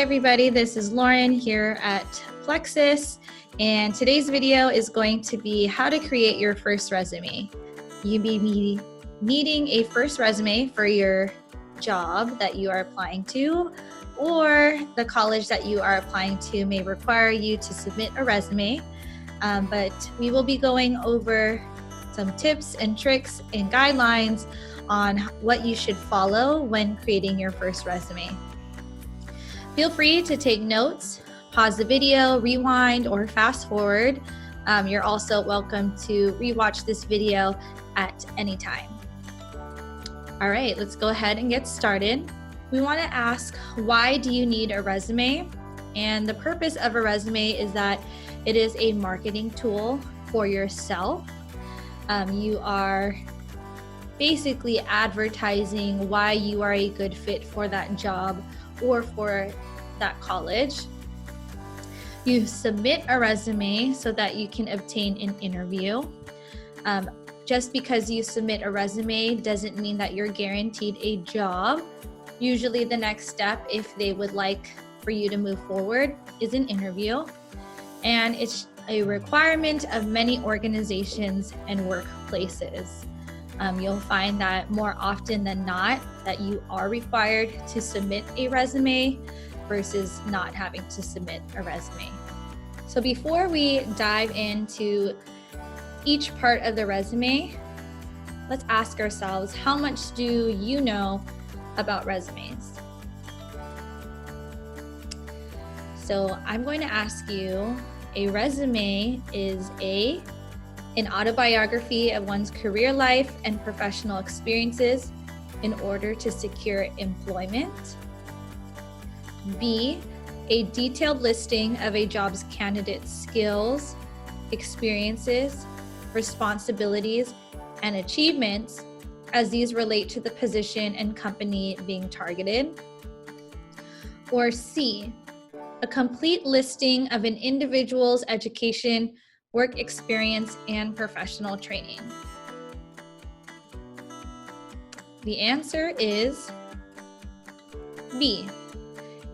everybody, this is Lauren here at Plexuss, and today's video is going to be how to create your first resume. You may be needing a first resume for your job that you are applying to, or the college that you are applying to may require you to submit a resume, but we will be going over some tips and tricks and guidelines on what you should follow when creating your first resume. Feel free to take notes, pause the video, rewind, or fast forward. You're also welcome to rewatch this video at any time. All right, let's go ahead and get started. We want to ask, why do you need a resume? And the purpose of a resume is that it is a marketing tool for yourself. You are basically advertising why you are a good fit for that job or for that college. You submit a resume so that you can obtain an interview. Just because you submit a resume doesn't mean that you're guaranteed a job. Usually the next step, if they would like for you to move forward, is an interview. And it's a requirement of many organizations and workplaces. You'll find that more often than not that you are required to submit a resume versus not having to submit a resume. So before we dive into each part of the resume, let's ask ourselves, how much do you know about resumes? So I'm going to ask you, a resume is an autobiography of one's career life and professional experiences in order to secure employment. B, a detailed listing of a job's candidate's skills, experiences, responsibilities, and achievements as these relate to the position and company being targeted. Or C, a complete listing of an individual's education, work experience, and professional training. The answer is B,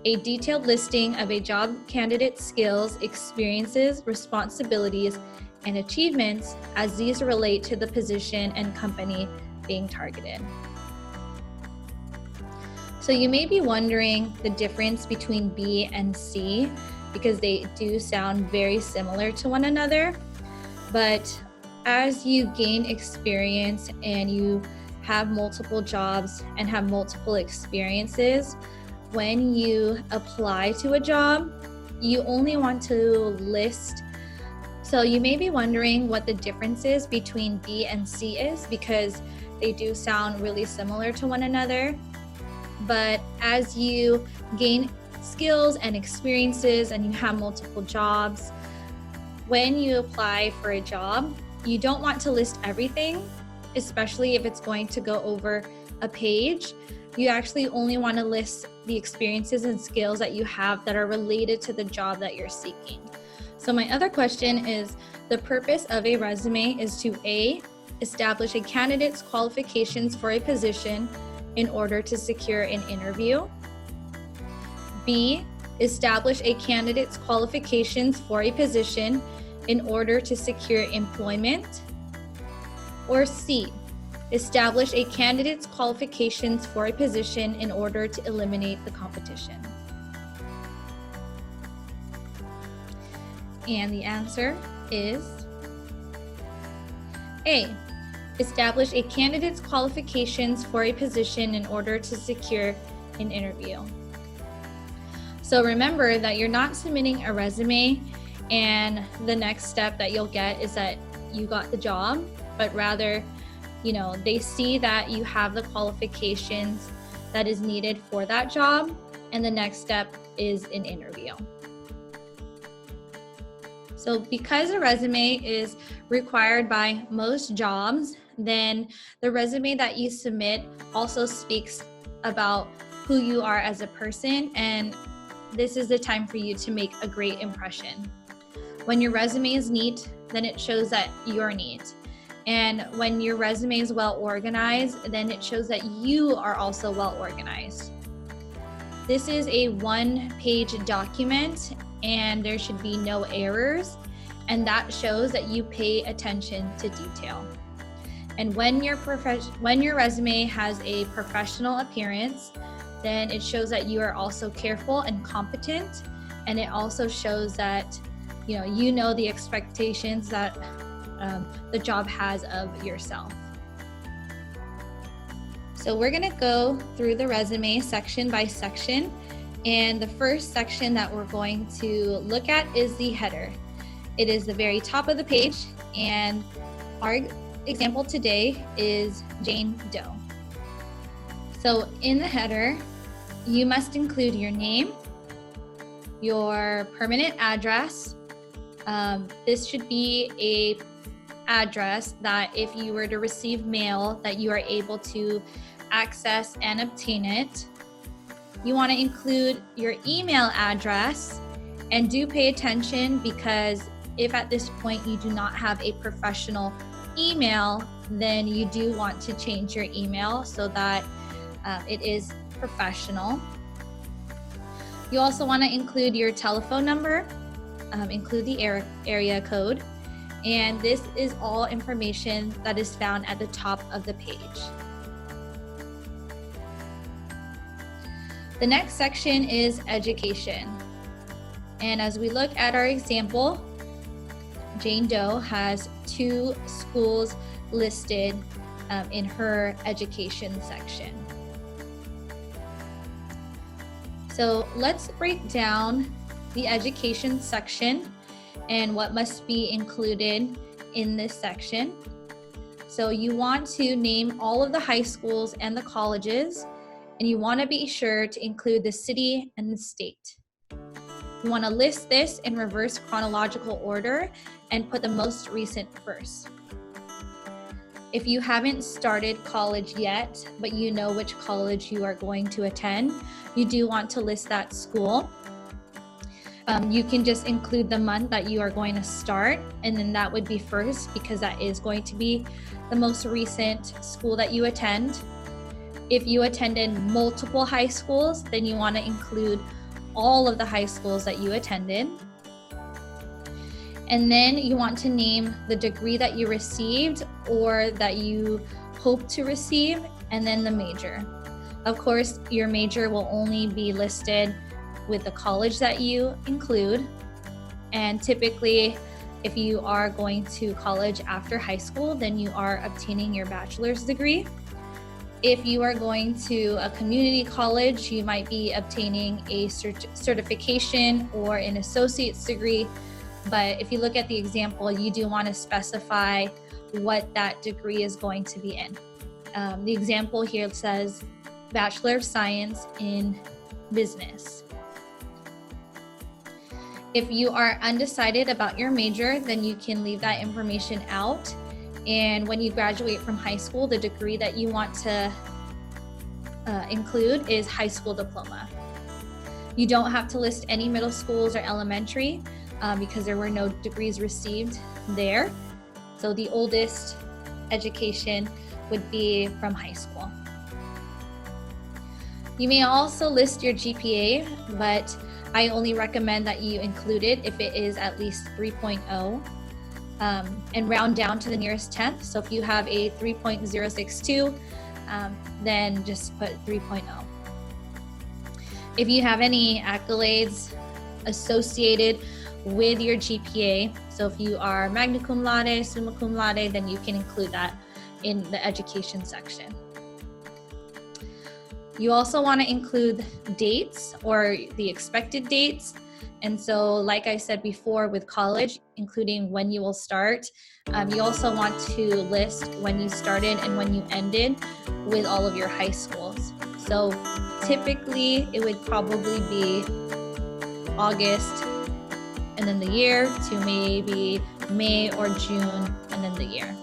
a detailed listing of a job candidate's skills, experiences, responsibilities, and achievements as these relate to the position and company being targeted. So you may be wondering the difference between B and C, because they do sound very similar to one another. But as you gain experience and you have multiple jobs and have multiple experiences, when you apply to a job, you only want to list. So you may be wondering what the difference is between B and C is, because they do sound really similar to one another. But as you gain skills and experiences and you have multiple jobs, when you apply for a job, you don't want to list everything, especially if it's going to go over a page. You actually only want to list the experiences and skills that you have that are related to the job that you're seeking. So my other question is, the purpose of a resume is to A, establish a candidate's qualifications for a position in order to secure an interview. B, establish a candidate's qualifications for a position in order to secure employment. Or C, establish a candidate's qualifications for a position in order to eliminate the competition. And the answer is A, establish a candidate's qualifications for a position in order to secure an interview. So remember that you're not submitting a resume and the next step that you'll get is that you got the job, but rather, they see that you have the qualifications that is needed for that job, and the next step is an interview. So because a resume is required by most jobs, then the resume that you submit also speaks about who you are as a person, and this is the time for you to make a great impression. When your resume is neat, then it shows that you're neat. And when your resume is well organized, then it shows that you are also well organized. This is a one-page document and there should be no errors, and that shows that you pay attention to detail. And when your resume has a professional appearance, then it shows that you are also careful and competent, and it also shows that you know the expectations that the job has of yourself. So we're gonna go through the resume section by section, and the first section that we're going to look at is the header. It is the very top of the page, and our example today is Jane Doe. So in the header, you must include your name, your permanent address. This should be a address that if you were to receive mail, that you are able to access and obtain it. You want to include your email address, and do pay attention, because if at this point you do not have a professional email, then you do want to change your email so that it is professional. You also want to include your telephone number, include the area code, and this is all information that is found at the top of the page. The next section is education. And as we look at our example, Jane Doe has 2 schools listed in her education section. So let's break down the education section and what must be included in this section. So you want to name all of the high schools and the colleges, and you want to be sure to include the city and the state. You want to list this in reverse chronological order and put the most recent first. If you haven't started college yet, but you know which college you are going to attend, you do want to list that school. You can just include the month that you are going to start, and then that would be first, because that is going to be the most recent school that you attend. If you attended multiple high schools, then you want to include all of the high schools that you attended. And then you want to name the degree that you received or that you hope to receive, and then the major. Of course, your major will only be listed with the college that you include. And typically, if you are going to college after high school, then you are obtaining your bachelor's degree. If you are going to a community college, you might be obtaining a certification or an associate's degree. But if you look at the example, you do want to specify what that degree is going to be in. The example here says Bachelor of Science in Business. If you are undecided about your major, then you can leave that information out. And when you graduate from high school, the degree that you want to include is high school diploma. You don't have to list any middle schools or elementary because there were no degrees received there. So the oldest education would be from high school. You may also list your GPA, but I only recommend that you include it if it is at least 3.0. And round down to the nearest tenth. So if you have a 3.062, then just put 3.0. If you have any accolades associated with your GPA, so if you are magna cum laude, summa cum laude, then you can include that in the education section. You also want to include dates or the expected dates. And so, like I said before, with college, including when you will start, you also want to list when you started and when you ended with all of your high schools. So typically, it would probably be August and then the year to maybe May or June and then the year.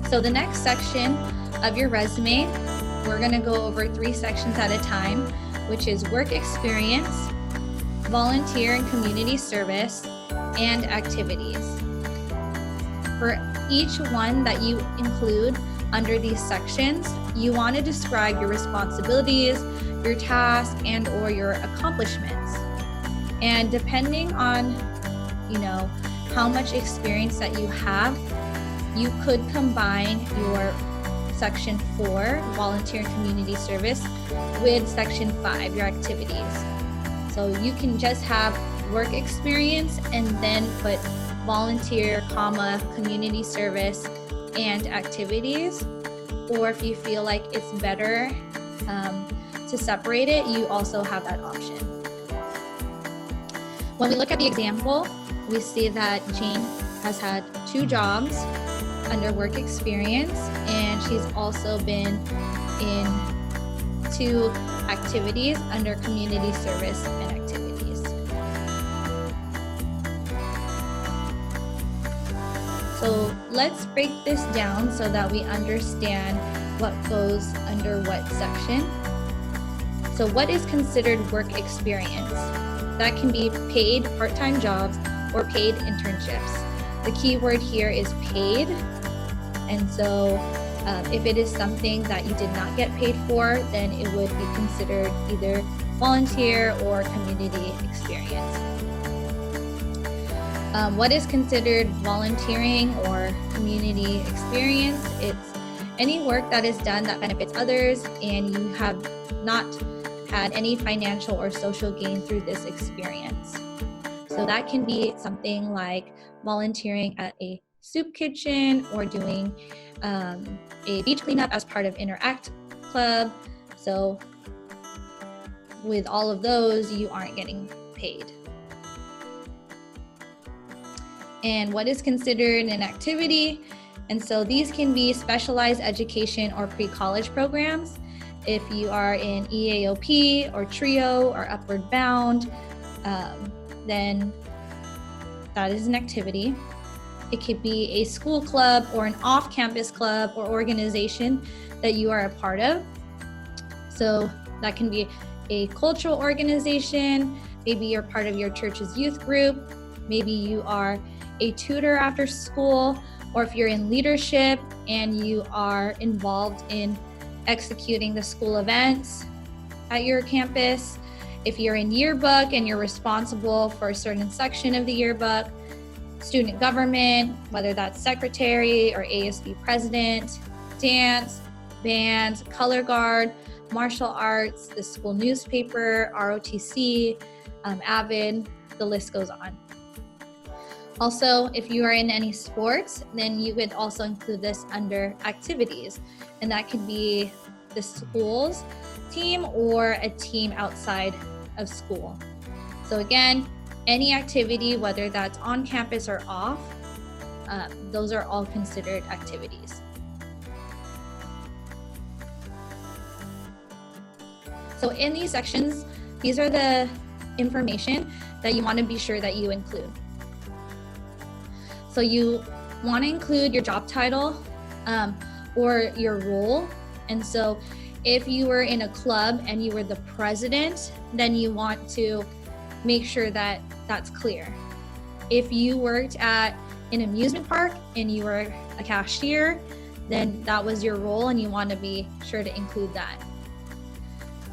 So the next section of your resume, we're going to go over 3 sections at a time, which is work experience, volunteer and community service, and activities. For each one that you include, under these sections, you want to describe your responsibilities, your tasks, and or your accomplishments. And depending on, how much experience that you have, you could combine your Section 4, Volunteer and Community Service, with Section 5, your activities. So you can just have work experience and then put volunteer, community service, and activities. Or if you feel like it's better to separate it, you also have that option. When we look at the example, we see that Jane has had 2 jobs under work experience, and she's also been in 2 activities under community service and activities. So let's break this down so that we understand what goes under what section. So what is considered work experience? That can be paid part-time jobs or paid internships. The key word here is paid. And so if it is something that you did not get paid for, then it would be considered either volunteer or community experience. What is considered volunteering or community experience? It's any work that is done that benefits others and you have not had any financial or social gain through this experience. So that can be something like volunteering at a soup kitchen or doing a beach cleanup as part of Interact Club. So with all of those, you aren't getting paid. And what is considered an activity? And so these can be specialized education or pre-college programs. If you are in EAOP or TRIO or Upward Bound, then that is an activity. It could be a school club or an off-campus club or organization that you are a part of. So that can be a cultural organization. Maybe you're part of your church's youth group. Maybe you are a tutor after school, or if you're in leadership and you are involved in executing the school events at your campus. If you're in yearbook and you're responsible for a certain section of the yearbook, student government, whether that's secretary or ASB president, dance, band, color guard, martial arts, the school newspaper, ROTC, AVID, the list goes on. Also, if you are in any sports, then you would also include this under activities, and that could be the school's team or a team outside of school. So again, any activity, whether that's on campus or off, those are all considered activities. So in these sections, these are the information that you want to be sure that you include. So you want to include your job title or your role. And so if you were in a club and you were the president, then you want to make sure that that's clear. If you worked at an amusement park and you were a cashier, then that was your role and you want to be sure to include that.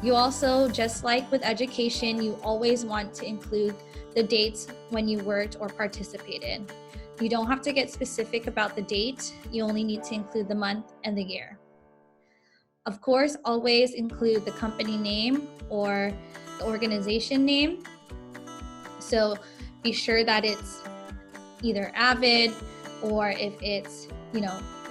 You also, just like with education, you always want to include the dates when you worked or participated. You don't have to get specific about the date. You only need to include the month and the year. Of course, always include the company name or the organization name. So be sure that it's either AVID, or if it's,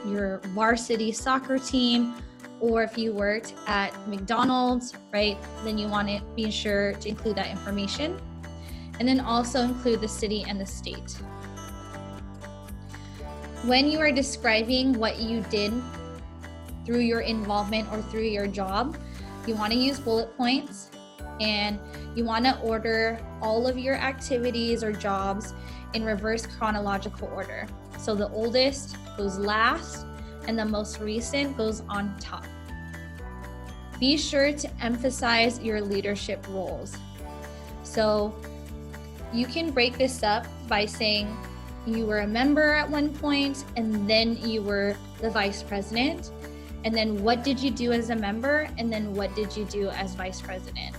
your varsity soccer team, or if you worked at McDonald's, right? Then you want to be sure to include that information. And then also include the city and the state. When you are describing what you did through your involvement or through your job, you want to use bullet points, and you want to order all of your activities or jobs in reverse chronological order. So the oldest goes last and the most recent goes on top. Be sure to emphasize your leadership roles. So you can break this up by saying you were a member at one point and then you were the vice president. and then what did you do as a member, and then what did you do as vice president.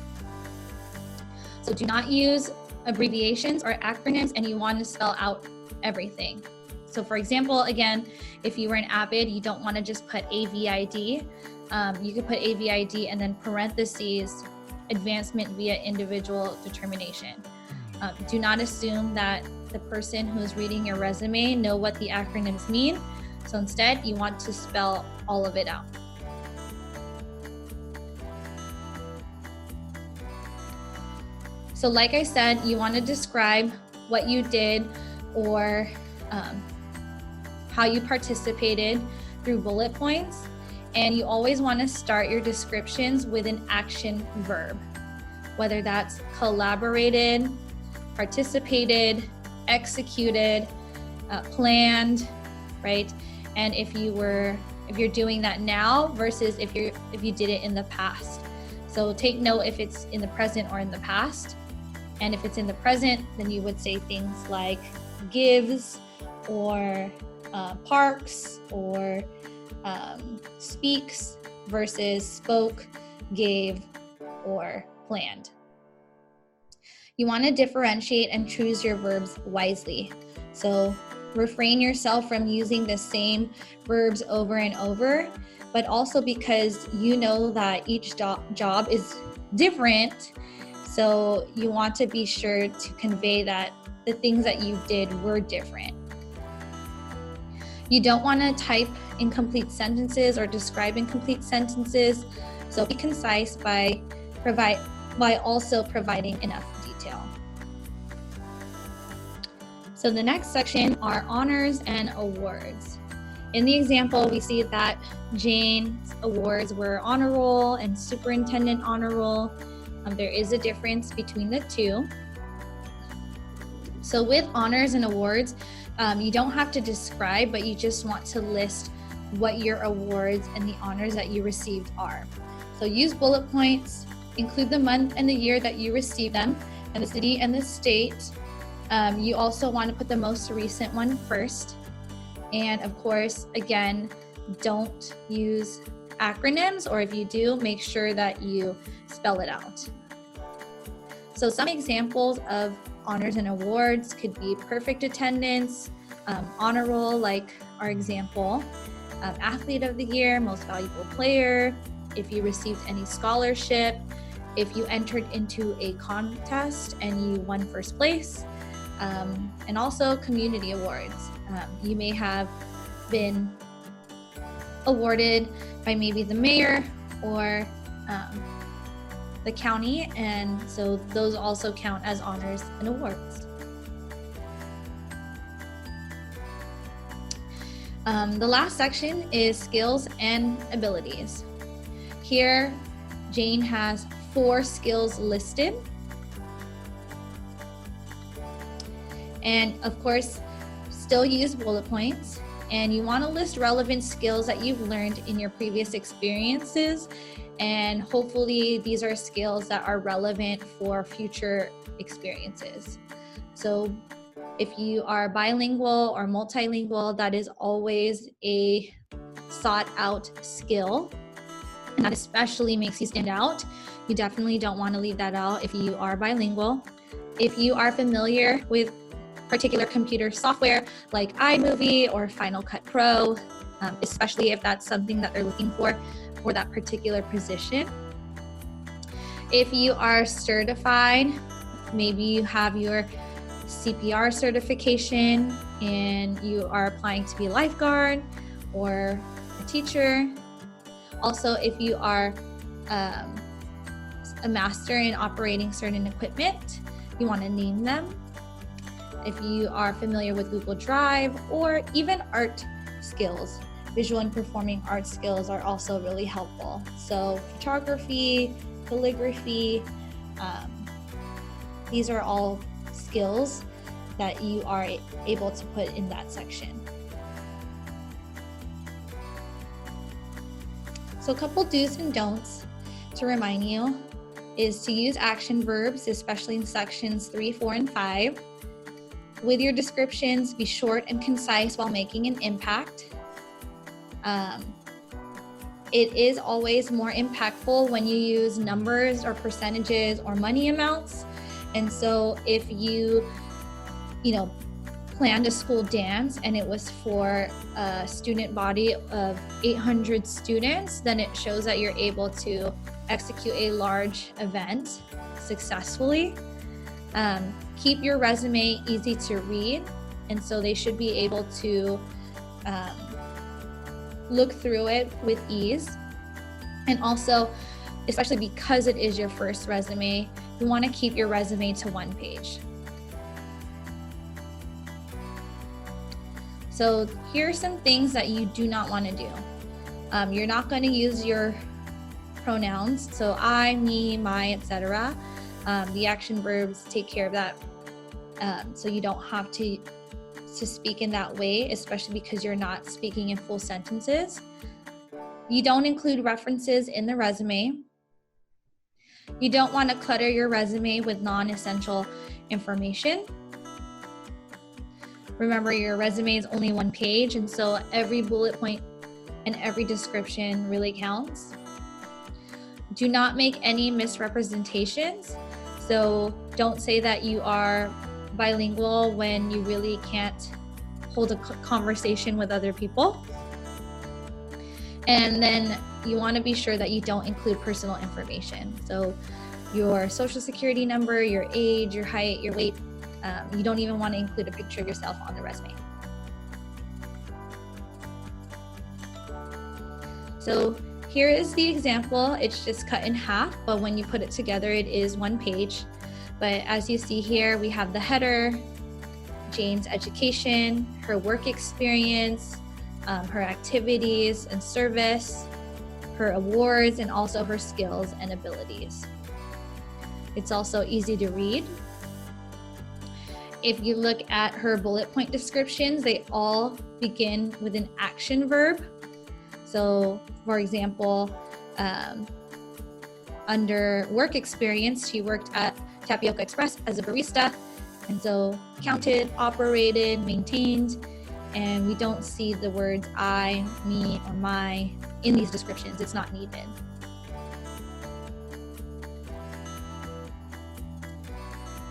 So do not use abbreviations or acronyms, and you want to spell out everything. So for example, again, if you were an AVID, you don't want to just put AVID. You could put AVID and then parentheses, advancement via individual determination. Do not assume that the person who's reading your resume know what the acronyms mean. So instead, you want to spell all of it out. So like I said, you want to describe what you did or how you participated through bullet points. And you always want to start your descriptions with an action verb, whether that's collaborated, participated, executed, planned, right? And if you're doing that now versus if you did it in the past. So take note if it's in the present or in the past. And if it's in the present, then you would say things like gives or parks or speaks versus spoke, gave, or planned. You want to differentiate and choose your verbs wisely. So refrain yourself from using the same verbs over and over, but also because you know that each job is different. So you want to be sure to convey that the things that you did were different. You don't want to type incomplete sentences or describe incomplete sentences. So be concise by also providing enough detail. So the next section are honors and awards. In the example, we see that Jane's awards were honor roll and superintendent honor roll. There is a difference between the two. So with honors and awards, you don't have to describe, but you just want to list what your awards and the honors that you received are. So use bullet points, include the month and the year that you received them, and the city and the state. You also want to put the most recent one first. And of course, again, don't use acronyms, or if you do, make sure that you spell it out. So some examples of honors and awards could be perfect attendance, honor roll, like our example, athlete of the year, most valuable player, if you received any scholarship, if you entered into a contest and you won first place, and also community awards. You may have been awarded by maybe the mayor or the county, and so those also count as honors and awards. The last section is skills and abilities. Here, Jane has 4 skills listed. And of course, still use bullet points. And you want to list relevant skills that you've learned in your previous experiences. And hopefully these are skills that are relevant for future experiences. So if you are bilingual or multilingual, that is always a sought out skill. And that especially makes you stand out. You definitely don't want to leave that out if you are bilingual. If you are familiar with particular computer software like iMovie or Final Cut Pro, especially if that's something that they're looking for that particular position. If you are certified, maybe you have your CPR certification and you are applying to be a lifeguard or a teacher. Also, if you are a master in operating certain equipment, you want to name them. If you are familiar with Google Drive, or even art skills, visual and performing arts skills are also really helpful. So photography, calligraphy, these are all skills that you are able to put in that section. So a couple do's and don'ts to remind you is to use action verbs, especially in sections 3, 4, and 5. With your descriptions, be short and concise while making an impact. it is always more impactful when you use numbers or percentages or money amounts. And so if you planned a school dance and it was for a student body of 800 students, then it shows that you're able to execute a large event successfully. Keep your resume easy to read, and so they should be able to look through it with ease. And also, especially because it is your first resume, you want to keep your resume to one page. So here are some things that you do not want to do. You're not going to use your pronouns, so I, me, my, etc. The action verbs take care of that, so you don't have to speak in that way, especially because you're not speaking in full sentences. You don't include references in the resume. You don't want to clutter your resume with non-essential information. Remember, your resume is only one page, and so every bullet point and every description really counts. Do not make any misrepresentations. So don't say that you are bilingual when you really can't hold a conversation with other people. And then you want to be sure that you don't include personal information. So your social security number, your age, your height, your weight. You don't even want to include a picture of yourself on the resume. So here is the example. It's just cut in half, but when you put it together, it is one page. But as you see here, we have the header, Jane's education, her work experience, her activities and service, her awards, and also her skills and abilities. It's also easy to read. If you look at her bullet point descriptions, they all begin with an action verb. So, for example, under work experience, she worked at Tapioca Express as a barista, and so counted, operated, maintained, and we don't see the words I, me, or my in these descriptions. It's not needed.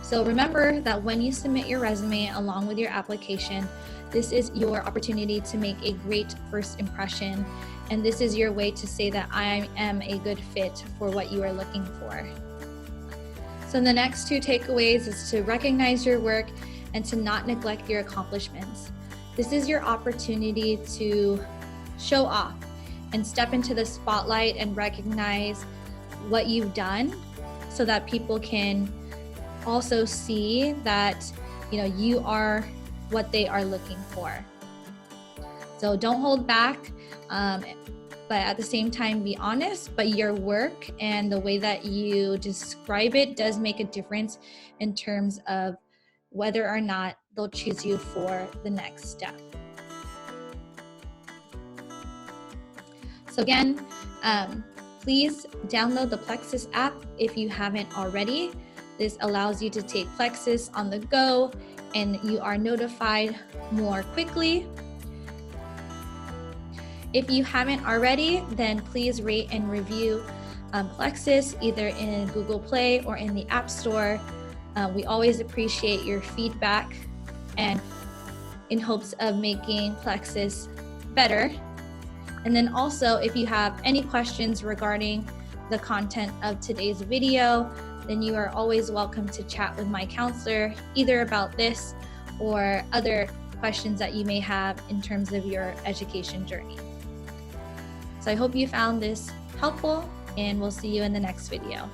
So remember that when you submit your resume along with your application, this is your opportunity to make a great first impression, and this is your way to say that I am a good fit for what you are looking for. So the next two takeaways is to recognize your work and to not neglect your accomplishments. This is your opportunity to show off and step into the spotlight and recognize what you've done so that people can also see that you are what they are looking for. So don't hold back, but at the same time be honest, but your work and the way that you describe it does make a difference in terms of whether or not they'll choose you for the next step. So again, please download the Plexuss app if you haven't already. This allows you to take Plexuss on the go, and you are notified more quickly. If you haven't already, then please rate and review Plexuss either in Google Play or in the App Store. We always appreciate your feedback, and in hopes of making Plexuss better. And then also, if you have any questions regarding the content of today's video, then you are always welcome to chat with my counselor, either about this or other questions that you may have in terms of your education journey. So I hope you found this helpful, and we'll see you in the next video.